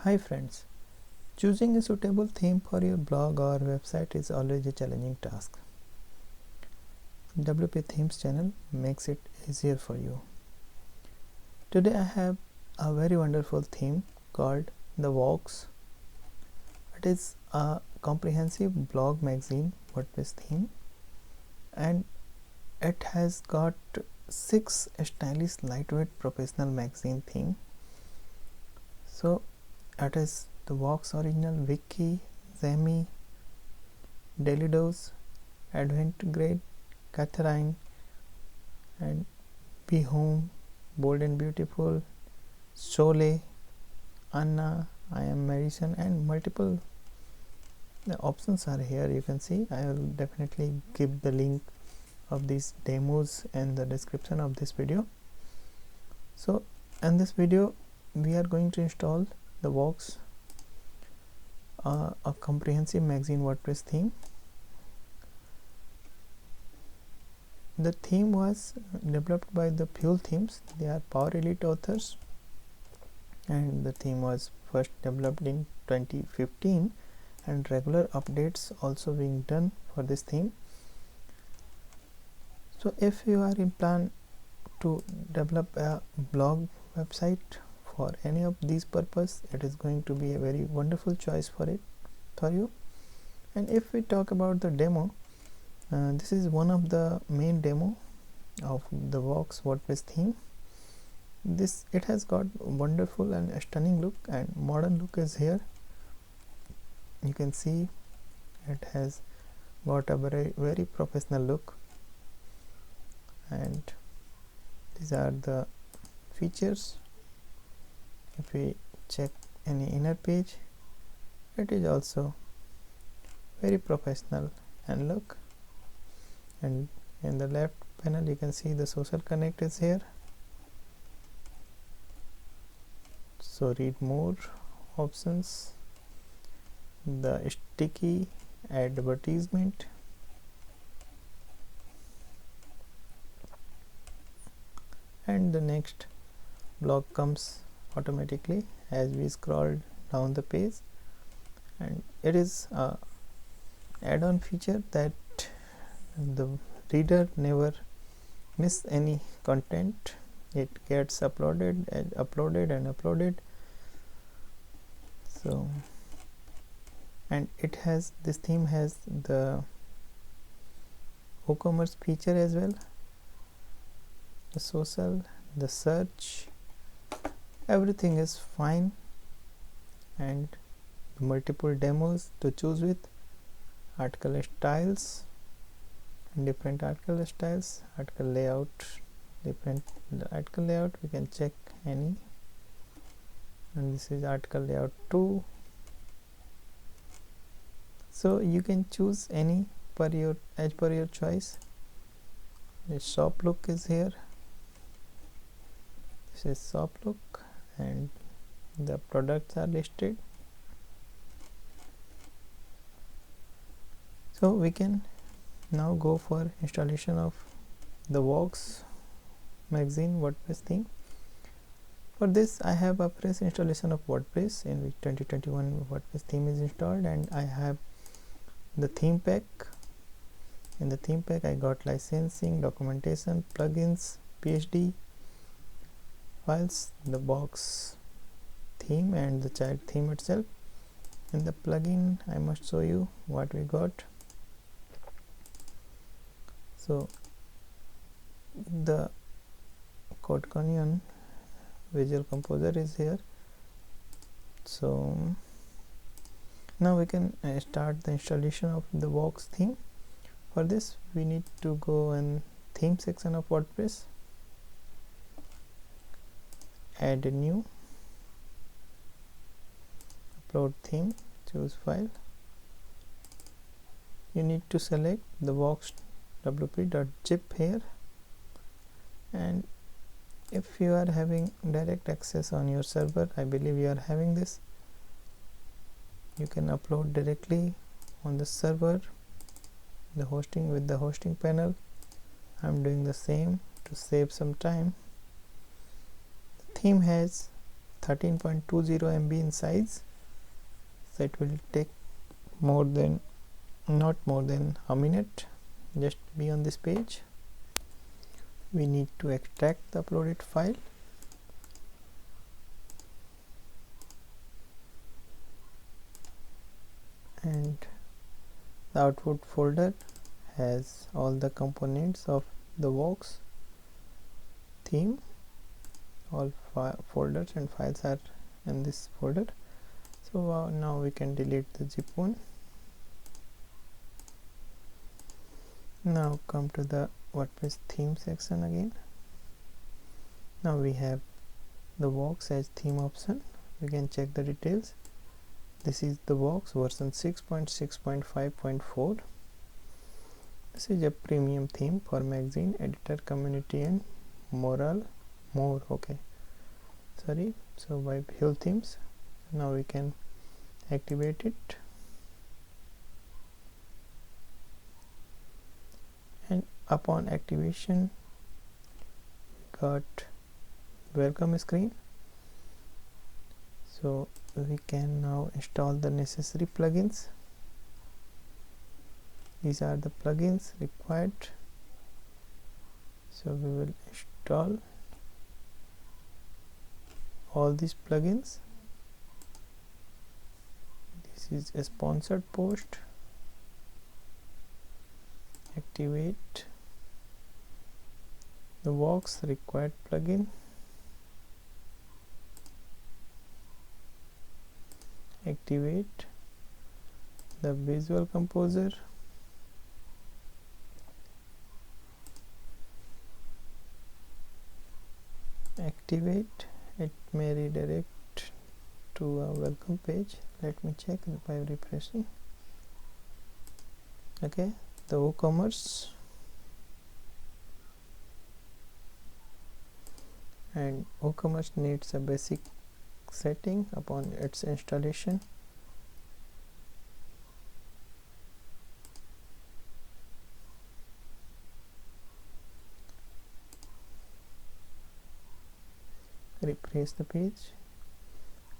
Hi friends, choosing a suitable theme for your blog or website is always a challenging task. WP Themes channel makes it easier for you. Today I have a very wonderful theme called the Voux. It is a comprehensive blog magazine WordPress theme and it has got 6 stylish lightweight professional magazine theme. So it is the Voux Original, Wiki, Zemi, Daily Dose, Advent Grade, Catherine, and Be Home, Bold and Beautiful, Sole, Anna, I Am Madison, and multiple options are here. You can see I will definitely give the link of these demos in the description of this video. So in this video we are going to install the Voux, a comprehensive magazine WordPress theme. The theme was developed by the Fuel Themes. They are Power Elite authors, and the theme was first developed in 2015, and regular updates also being done for this theme. So if you are in plan to develop a blog website for any of these purpose, it is going to be a very wonderful choice for you. And if we talk about the demo, this is one of the main demo of the Voux WordPress theme. It has got wonderful and stunning look, and modern look is here. You can see it has got a very professional look, and these are the features. If we check any inner page, it is also very professional and look. And in the left panel you can see the social connect is here. So read more options, the sticky advertisement, and the next blog comes automatically as we scroll down the page, and it is a add-on feature that the reader never miss any content. It gets uploaded and uploaded. So, and this theme has the WooCommerce feature as well, the social, the search, everything is fine, and multiple demos to choose with, article styles, different article styles, article layout, different article layout, we can check any, and this is article layout 2. So you can choose any as per your choice. The shop look is here. This is shop look, and the products are listed. So we can now go for installation of the Voux Magazine WordPress theme. For this I have a fresh installation of WordPress in which 2021 WordPress theme is installed, and I have the theme pack. In the theme pack I got licensing, documentation, plugins, PhD files, the box theme, and the child theme itself. In the plugin I must show you what we got. So the Codeconion Visual Composer is here. So now we can start the installation of the Voux theme. For this we need to go in theme section of WordPress, add a new, upload theme, choose file. You need to select the Voux wp.zip here, and if you are having direct access on your server, I believe you are having this, you can upload directly on the server, the hosting with the hosting panel. I'm doing the same to save some time. The theme has 13.20 MB in size, so it will take not more than a minute just be on this page. We need to extract the uploaded file, and the output folder has all the components of the Voux theme. All folders and files are in this folder. So now we can delete the zip one. Now come to the WordPress theme section again. Now we have the Voux as theme option. We can check the details. This is the Voux version 6.6.5.4. This is a premium theme for magazine, editor, community, and more. Okay, sorry. So by Hill Themes. Now we can activate it, and upon activation we got welcome screen. So we can now install the necessary plugins. These are the plugins required, so we will install all these plugins. This is a sponsored post. Activate the Voux required plugin. Activate the Visual Composer. Activate. It may redirect to a welcome page. Let me check by refreshing. Okay, the WooCommerce, and WooCommerce needs a basic setting upon its installation. Refresh the page.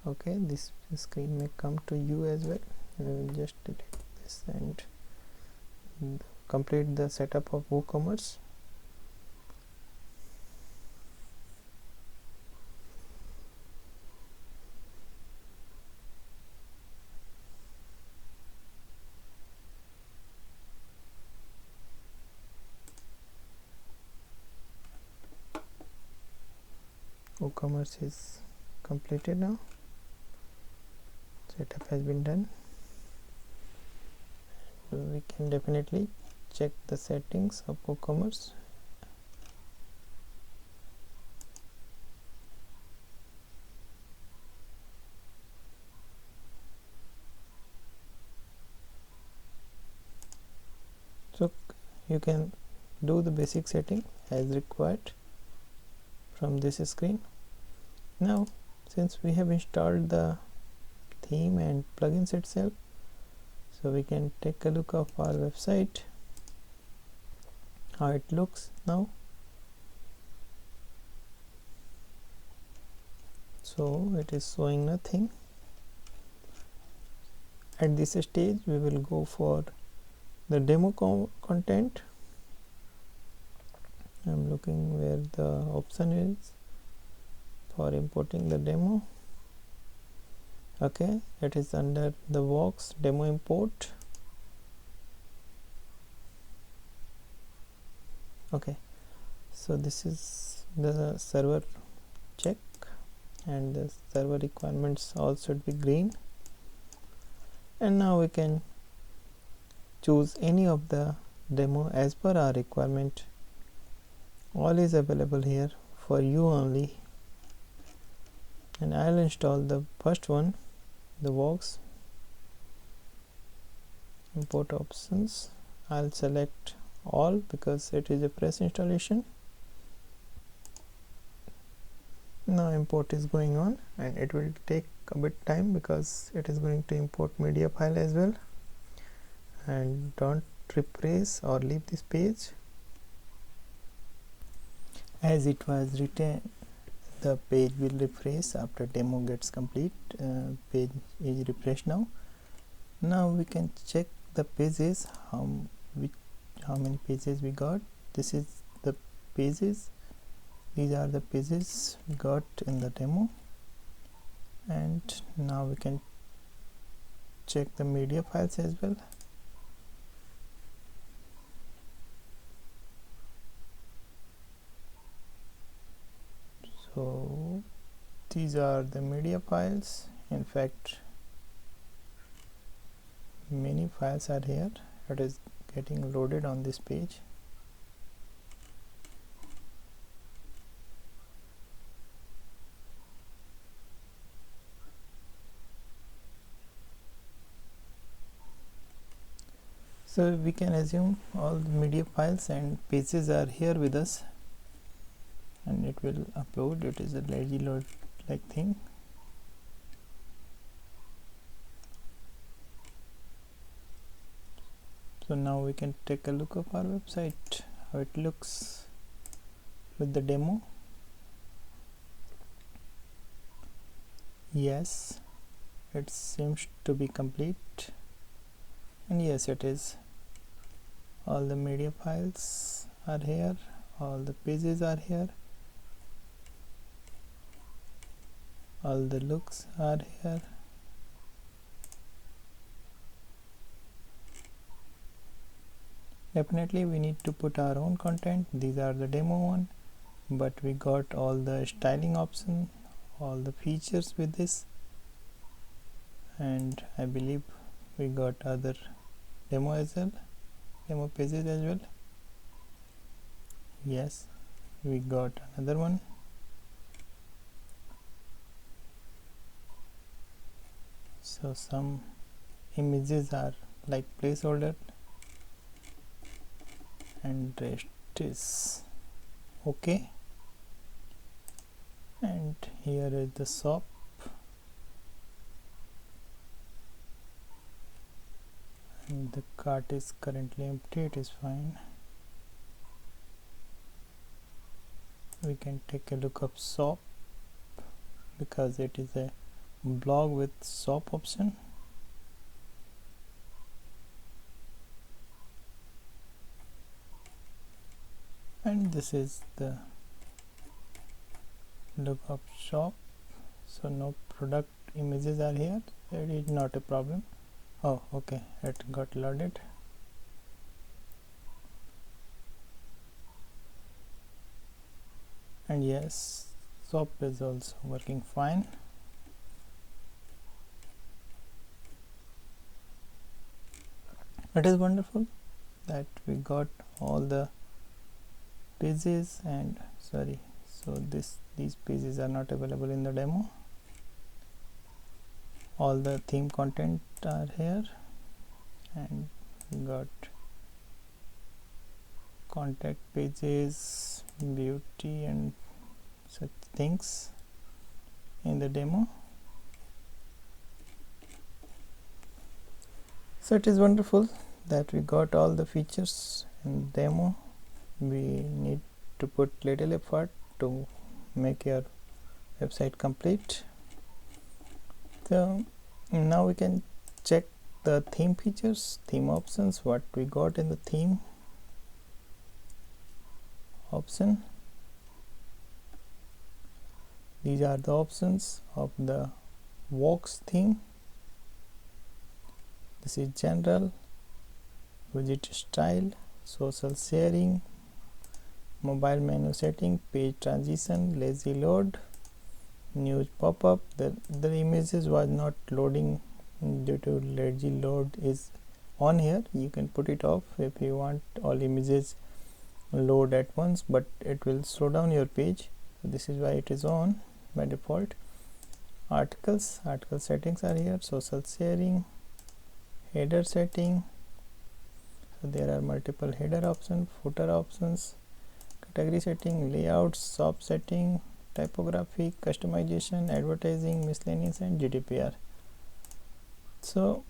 Okay, this screen may come to you as well. We will just delete this and complete the setup of WooCommerce. WooCommerce is completed now. Setup has been done. So we can definitely check the settings of WooCommerce. So you can do the basic setting as required from this screen. Now, since we have installed the theme and plugins itself, so we can take a look of our website, how it looks now. So it is showing nothing. At this stage we will go for the demo content. I'm looking where the option is for importing the demo. Okay, it is under the Voux demo import. Okay, so this is the server check, and the server requirements all should be green. And now we can choose any of the demo as per our requirement. All is available here for you only, and I'll install the first one, the Voux import options. I'll select all because it is a fresh installation. Now import is going on, and it will take a bit time because it is going to import media file as well. And don't refresh or leave this page, as it was written the page will refresh after demo gets complete. Page is refreshed now. Now we can check the pages, how many pages we got. This is the pages, these are the pages we got in the demo. And now we can check the media files as well. So these are the media files. In fact, many files are here. It is getting loaded on this page. So we can assume all the media files and pages are here with us, and it will upload. It is a lazy load like thing. So now we can take a look of our website, how it looks with the demo. Yes, it seems to be complete, and yes, it is. All the media files are here, all the pages are here, all the looks are here. Definitely we need to put our own content. These are the demo one, but we got all the styling option, all the features with this, and I believe we got other demo as well, demo pages as well. Yes, we got another one. So some images are like placeholder, and rest is okay. And here is the shop. And the cart is currently empty, it is fine. We can take a look of shop because it is a blog with shop option. And this is the look of shop. So no product images are here. That is not a problem. Oh, okay, it got loaded. And yes, shop is also working fine. It is wonderful that we got all the pages, and sorry, so these pages are not available in the demo. All the theme content are here, and we got contact pages, beauty and such things in the demo. So it is wonderful that we got all the features in demo. We need to put little effort to make your website complete. So now we can check the theme features, theme options, what we got in the theme option. These are the options of the Voux theme. This is general, widget style, social sharing, mobile menu setting, page transition, lazy load, news pop-up. The images was not loading due to lazy load is on here. You can put it off if you want all images load at once, but it will slow down your page. So this is why it is on by default. Article settings are here, social sharing, header setting. So there are multiple header options, footer options, category setting, layouts, shop setting, typography, customization, advertising, miscellaneous, and GDPR. So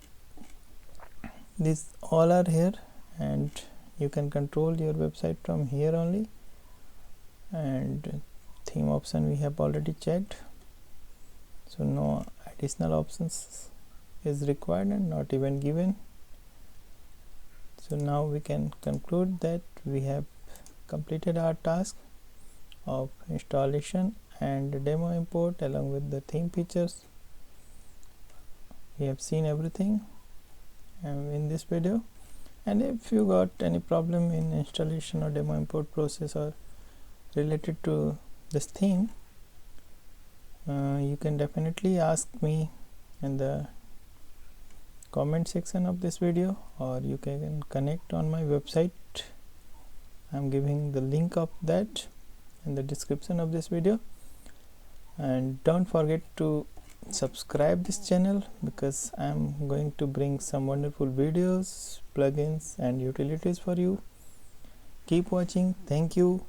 these all are here, and you can control your website from here only. And theme option we have already checked, so no additional options is required and not even given. So now we can conclude that we have completed our task of installation and demo import along with the theme features. We have seen everything in this video, and if you got any problem in installation or demo import process or related to this theme, you can definitely ask me in the comment section of this video, or you can connect on my website. I'm giving the link of that in the description of this video. And don't forget to subscribe this channel, because I'm going to bring some wonderful videos, plugins and utilities for you. Keep watching. Thank you.